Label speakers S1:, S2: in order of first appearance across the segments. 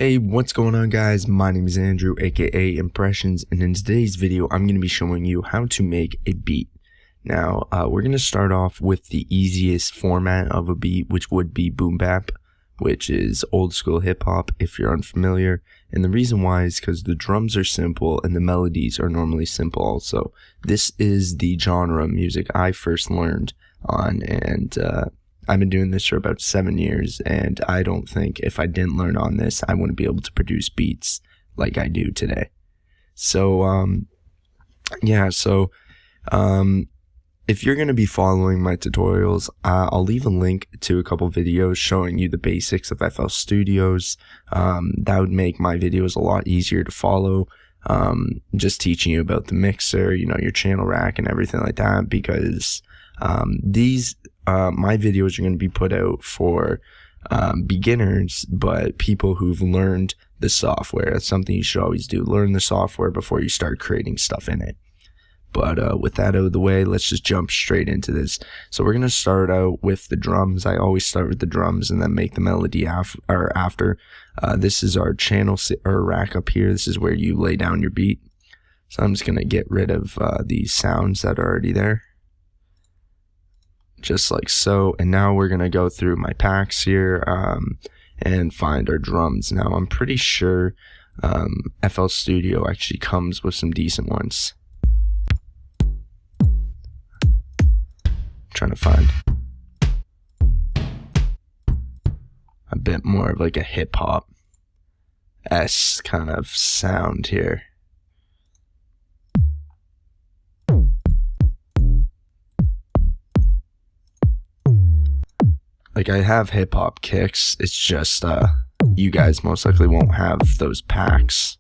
S1: Hey, what's going on, guys? My name is Andrew, aka Impressions, and in today's video I'm going to be showing you how to make a beat. Now, we're going to start off with the easiest format of a beat, which would be boom bap, which is old school hip hop if you're unfamiliar. And the reason why is because the drums are simple and the melodies are normally simple also. This is the genre of music I first learned on, and I've been doing this for about 7 years, and I don't think if I didn't learn on this, I wouldn't be able to produce beats like I do today. So, if you're going to be following my tutorials, I'll leave a link to a couple videos showing you the basics of FL Studios. That would make my videos a lot easier to follow. Just teaching you about the mixer, your channel rack and everything like that, because my videos are going to be put out for beginners, but people who've learned the software. That's something you should always do. Learn the software before you start creating stuff in it. But with that out of the way, let's just jump straight into this. So we're going to start out with the drums. I always start with the drums and then make the melody after. This is our channel or rack up here. This is where you lay down your beat. So I'm just going to get rid of these sounds that are already there. Just like so. And now we're going to go through my packs here and find our drums. Now I'm pretty sure FL Studio actually comes with some decent ones. Trying to find a bit more of like a hip-hop-esque kind of sound here. Like, I have hip-hop kicks, it's just you guys most likely won't have those packs.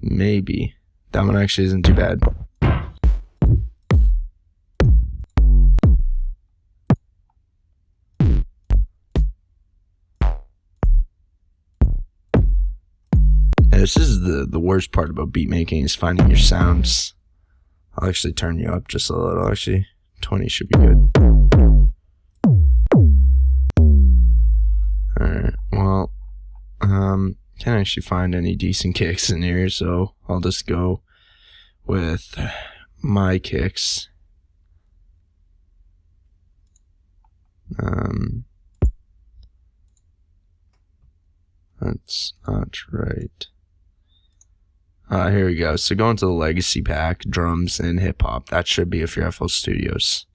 S1: Maybe. That one actually isn't too bad. This is the worst part about beat making, is finding your sounds. I'll actually turn you up just a little. Actually, 20 should be good. Alright, well, can't actually find any decent kicks in here, so I'll just go with my kicks. That's not right. Here we go. So going to the legacy pack, drums and hip hop. That should be if you're FL Studios.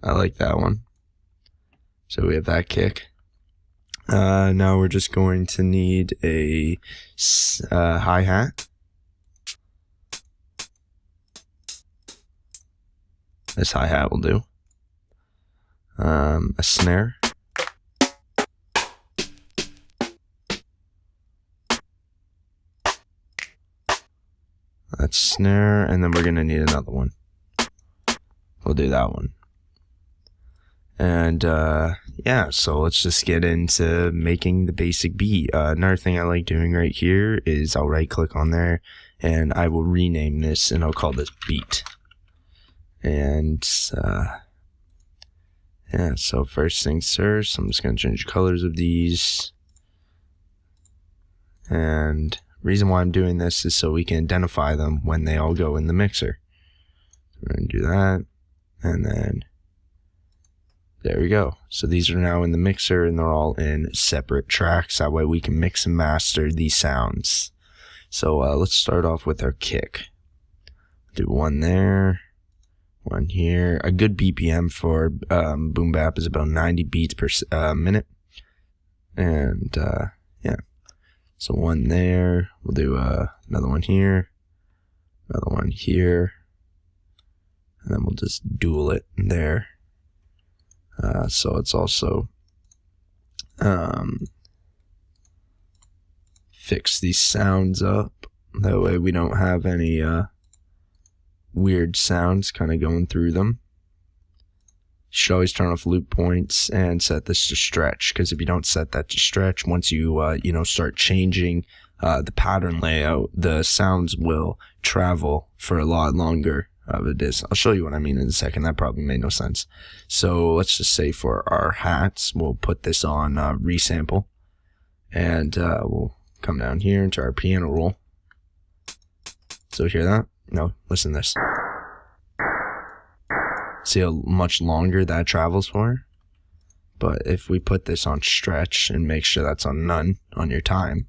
S1: I like that one. So we have that kick. Now we're just going to need a hi-hat. This hi-hat will do. A snare. That's snare, and then we're going to need another one. We'll do that one. And yeah, so let's just get into making the basic beat. Another thing I like doing right here is I'll right click on there and I will rename this, and I'll call this beat. And yeah, so first things first, I'm just going to change the colors of these. And the reason why I'm doing this is so we can identify them when they all go in the mixer. So we're going to do that, and then there we go. So these are now in the mixer and they're all in separate tracks. That way we can mix and master these sounds. So let's start off with our kick. Do one there, one here. A good BPM for boom bap is about 90 beats per minute. And yeah. So one there. We'll do another one here. Another one here. And then we'll just dual it there. So it's also fix these sounds up. That way we don't have any weird sounds kind of going through them. should always turn off loop points and set this to stretch, because if you don't set that to stretch, once you start changing the pattern layout, the sounds will travel for a lot longer of a distance. I'll show you what I mean in a second. That probably made no sense. So let's just say for our hats, we'll put this on resample, and we'll come down here into our piano roll. So hear that? No, listen to this. See how much longer that travels for? But if we put this on stretch and make sure that's on none on your time,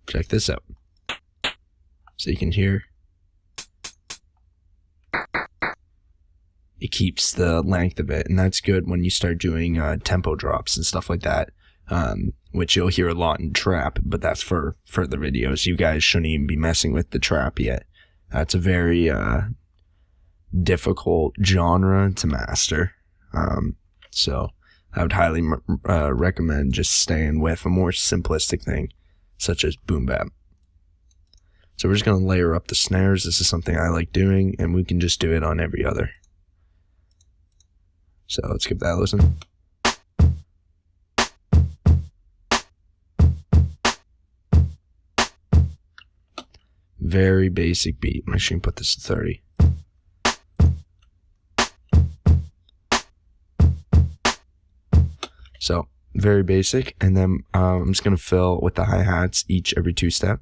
S1: check this out. So you can hear it keeps the length of it, and that's good when you start doing tempo drops and stuff like that, which you'll hear a lot in trap, but that's for further videos. You guys shouldn't even be messing with the trap yet. That's a very difficult genre to master, so I would highly recommend just staying with a more simplistic thing such as boom bap. So we're just going to layer up the snares. This is something I like doing, and we can just do it on every other. So let's give that a listen. Very basic beat. I'm actually going to put this to 30. So very basic, and then I'm just going to fill with the hi-hats every 2 step.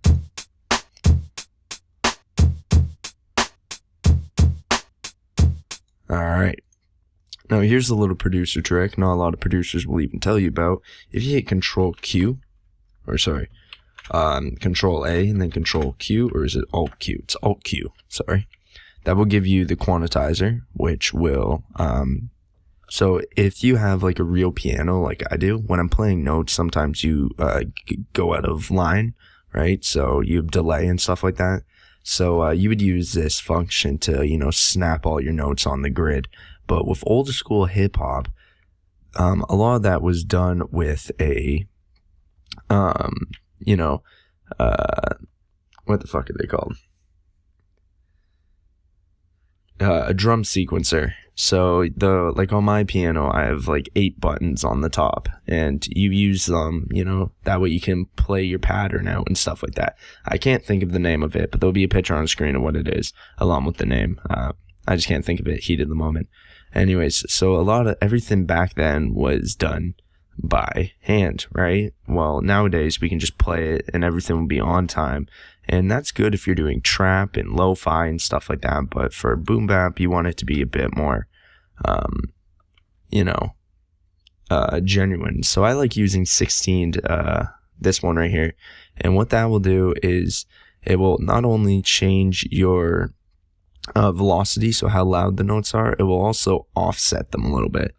S1: Alright. Now here's a little producer trick not a lot of producers will even tell you about. If you hit Control A and then Control Q, or is it Alt Q? It's Alt Q, sorry. That will give you the quantizer, which will so if you have like a real piano like I do, when I'm playing notes, sometimes you go out of line, right? So you have delay and stuff like that. So you would use this function to, snap all your notes on the grid. But with older school hip hop, a lot of that was done with a, what the fuck are they called? A drum sequencer. So on my piano, I have like 8 buttons on the top, and you use them, that way you can play your pattern out and stuff like that. I can't think of the name of it, but there'll be a picture on the screen of what it is along with the name. I just can't think of it, heat of the moment. Anyways, so a lot of everything back then was done by hand, right? Well, nowadays we can just play it and everything will be on time. And that's good if you're doing trap and lo-fi and stuff like that. But for boom bap, you want it to be a bit more, genuine. So I like using 16'd, this one right here. And what that will do is it will not only change your velocity, so how loud the notes are, it will also offset them a little bit.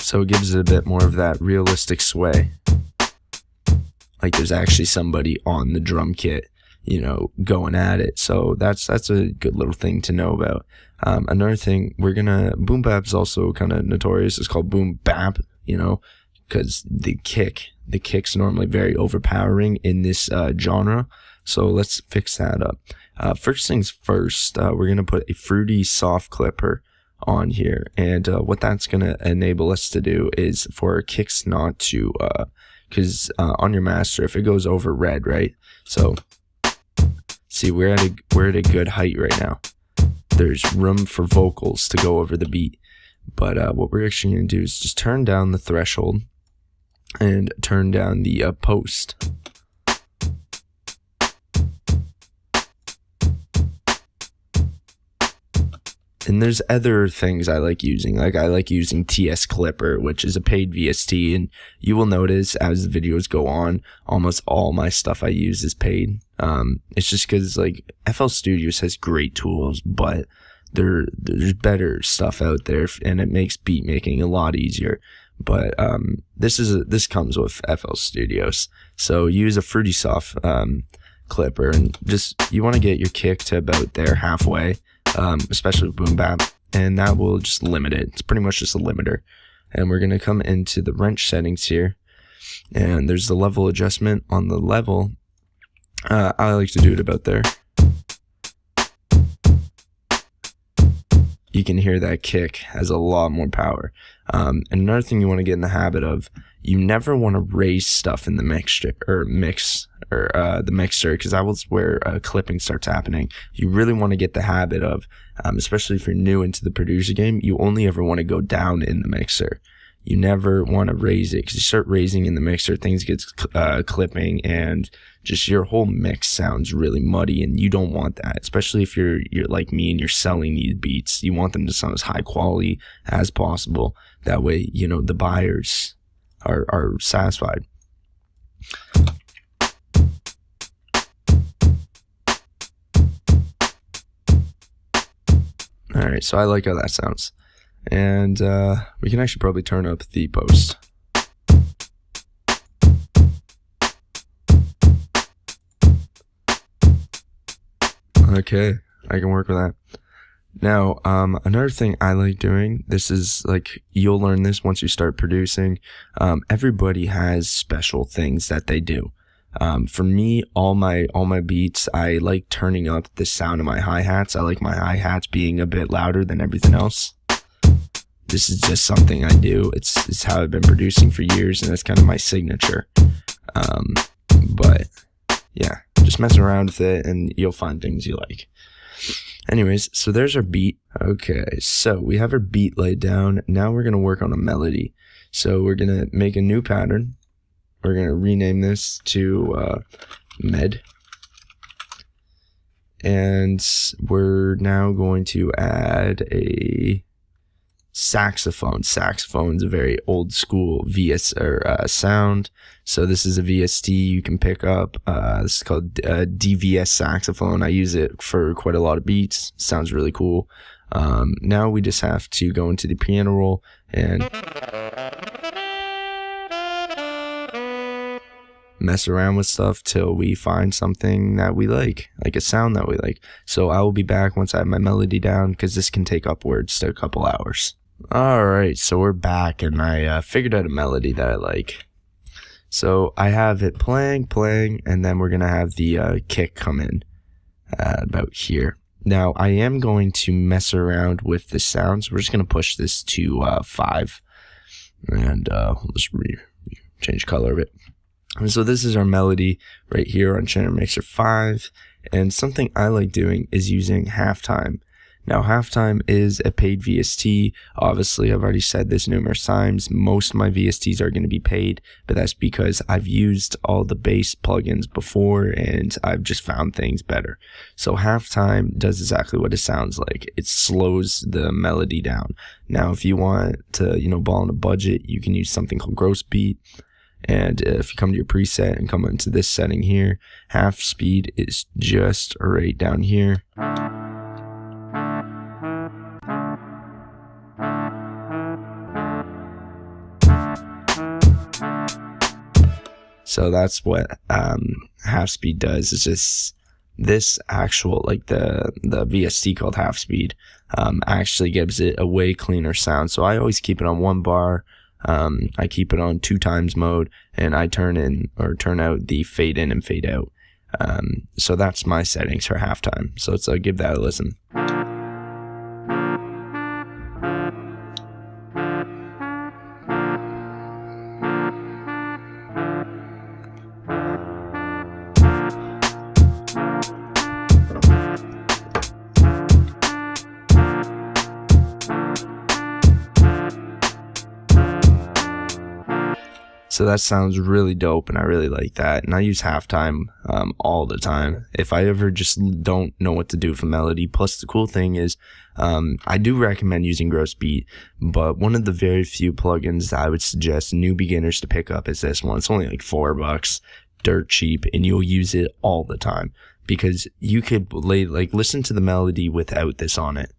S1: So it gives it a bit more of that realistic sway. Like there's actually somebody on the drum kit, going at it. So that's a good little thing to know about. Another thing, boom bap's also kind of notorious. It's called boom bap, because the kick's normally very overpowering in this genre. So let's fix that up. First things first, we're going to put a fruity soft clipper on here, and what that's going to enable us to do is for our kicks not to because on your master, if it goes over red, right, so see we're at a good height right now. There's room for vocals to go over the beat, but what we're actually going to do is just turn down the threshold and turn down the post. And there's other things I like using. Like I like using TS Clipper, which is a paid VST, and you will notice as the videos go on, almost all my stuff I use is paid. It's just because like FL Studios has great tools, but there's better stuff out there, and it makes beat making a lot easier. But this comes with FL Studios, so use a Fruity Soft clipper, and just you want to get your kick to about there halfway. Especially with boom bap, and that will just limit it. It's pretty much just a limiter. And we're going to come into the wrench settings here, and there's the level adjustment on the level. I like to do it about there. you can hear that kick has a lot more power. And another thing you want to get in the habit of, you never want to raise stuff in the mixer, because that was where clipping starts happening. You really want to get the habit of, especially if you're new into the producer game, you only ever want to go down in the mixer. You never want to raise it, because you start raising in the mixer, things get clipping, and just your whole mix sounds really muddy, and you don't want that. Especially if you're like me and you're selling these beats, you want them to sound as high quality as possible. That way, you know, the buyers are satisfied. All right, so I like how that sounds. And we can actually probably turn up the post. Okay, I can work with that. Now, another thing I like doing, this is like, you'll learn this once you start producing. Everybody has special things that they do. For me, all my beats, I like turning up the sound of my hi-hats. I like my hi-hats being a bit louder than everything else. This is just something I do. It's how I've been producing for years, and that's kind of my signature. But yeah, just mess around with it and you'll find things you like. Anyways, so there's our beat. Okay, so we have our beat laid down. Now we're going to work on a melody. So we're going to make a new pattern. We're going to rename this to Med. And we're now going to add a saxophone. Saxophone's a very old school sound. So this is a VST you can pick up. This is called DVS saxophone. I use it for quite a lot of beats. Sounds really cool. Now we just have to go into the piano roll and mess around with stuff till we find something that we like a sound that we like. So I will be back once I have my melody down, because this can take upwards to a couple hours. Alright, so we're back, and I figured out a melody that I like. So I have it playing, and then we're going to have the kick come in about here. Now, I am going to mess around with the sounds. We're just going to push this to 5, and we'll just change color of it. And so this is our melody right here on Channel Mixer 5, and something I like doing is using halftime. Now, halftime is a paid VST. Obviously, I've already said this numerous times. Most of my VSTs are going to be paid, but that's because I've used all the bass plugins before, and I've just found things better. So halftime does exactly what it sounds like. It slows the melody down. Now, if you want to, ball on a budget, you can use something called Gross Beat. And if you come to your preset and come into this setting here, half speed is just right down here. So that's what half speed does. It's just this actual, like the VST called half speed, actually gives it a way cleaner sound. So I always keep it on 1 bar. I keep it on 2 times mode, and I turn out the fade in and fade out. So that's my settings for halftime. So let's give that a listen. So that sounds really dope, and I really like that. And I use halftime all the time if I ever just don't know what to do for melody. Plus, the cool thing is I do recommend using Gross Beat, but one of the very few plugins that I would suggest new beginners to pick up is this one. It's only like $4, dirt cheap, and you'll use it all the time because you could listen to the melody without this on it.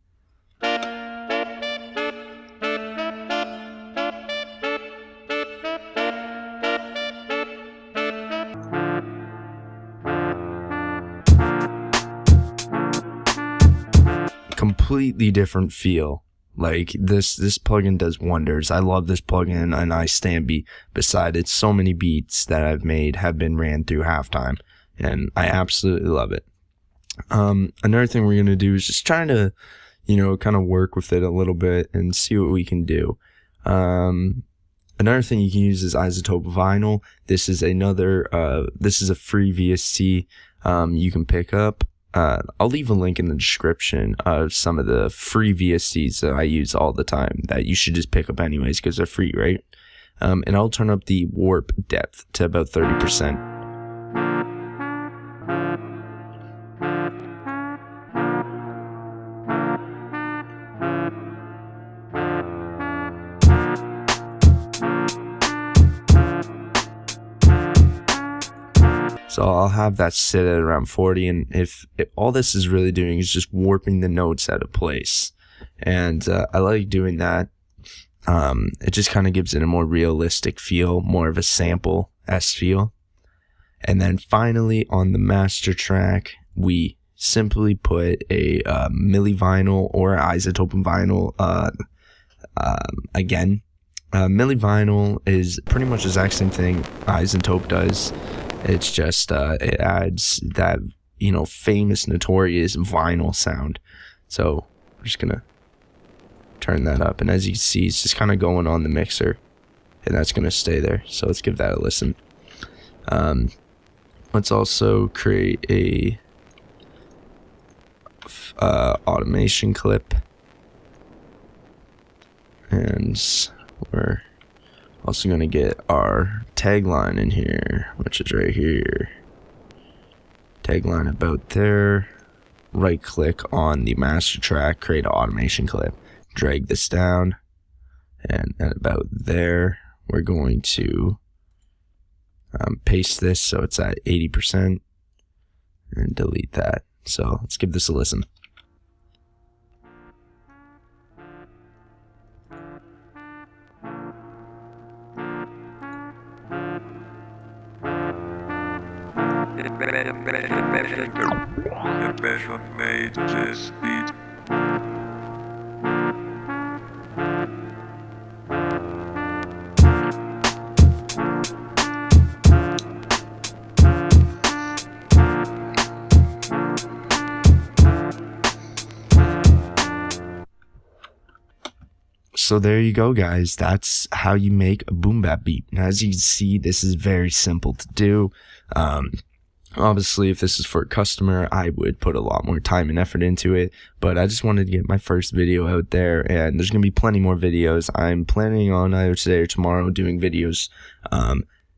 S1: Completely different feel. Like this plugin does wonders. I love this plugin, and I stand beside it. So many beats that I've made have been ran through halftime, and I absolutely love it. Another thing we're gonna do is just trying to, kind of work with it a little bit and see what we can do. Another thing you can use is iZotope Vinyl. This is a free VST you can pick up. I'll leave a link in the description of some of the free VSTs that I use all the time that you should just pick up anyways because they're free, right? And I'll turn up the warp depth to about 30%. So I'll have that sit at around 40, and if all this is really doing is just warping the notes out of place, and I like doing that. It just kind of gives it a more realistic feel, more of a sample-esque feel. And then finally on the master track, we simply put a Milli vinyl or iZotope vinyl. Again, Milli vinyl is pretty much the exact same thing iZotope does. It's just it adds that famous, notorious vinyl sound. So I'm just gonna turn that up, and as you can see, it's just kind of going on the mixer, and that's gonna stay there. So let's give that a listen. Let's also create a automation clip, and we're also going to get our tagline in here, which is right here. Tagline about there. Right click on the master track, create an automation clip. Drag this down, and at about there, we're going to paste this so it's at 80% and delete that. So let's give this a listen.
S2: Made this beat.
S1: So there you go, guys. That's how you make a boom bap beat. And as you can see, this is very simple to do. Obviously, if this is for a customer, I would put a lot more time and effort into it, but I just wanted to get my first video out there, and there's going to be plenty more videos. I'm planning on either today or tomorrow doing videos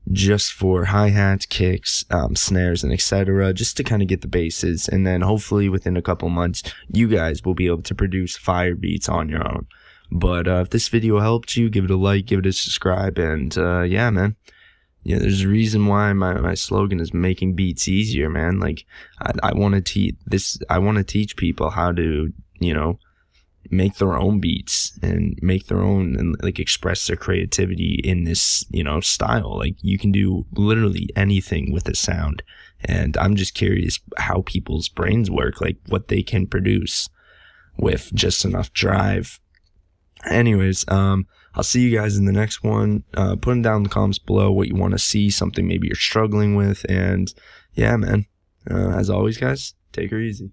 S1: just for hi-hats, kicks, snares, and etc., just to kind of get the bases, and then hopefully within a couple months, you guys will be able to produce fire beats on your own. But if this video helped you, give it a like, give it a subscribe, and yeah, man. Yeah, there's a reason why my slogan is making beats easier, man. Like, I want to teach this. I want to teach people how to, make their own beats and make their own and like express their creativity in this, style. Like, you can do literally anything with a sound. And I'm just curious how people's brains work, like what they can produce with just enough drive. Anyways, I'll see you guys in the next one. Put them down in the comments below what you want to see, something maybe you're struggling with. And yeah, man, as always, guys, take her easy.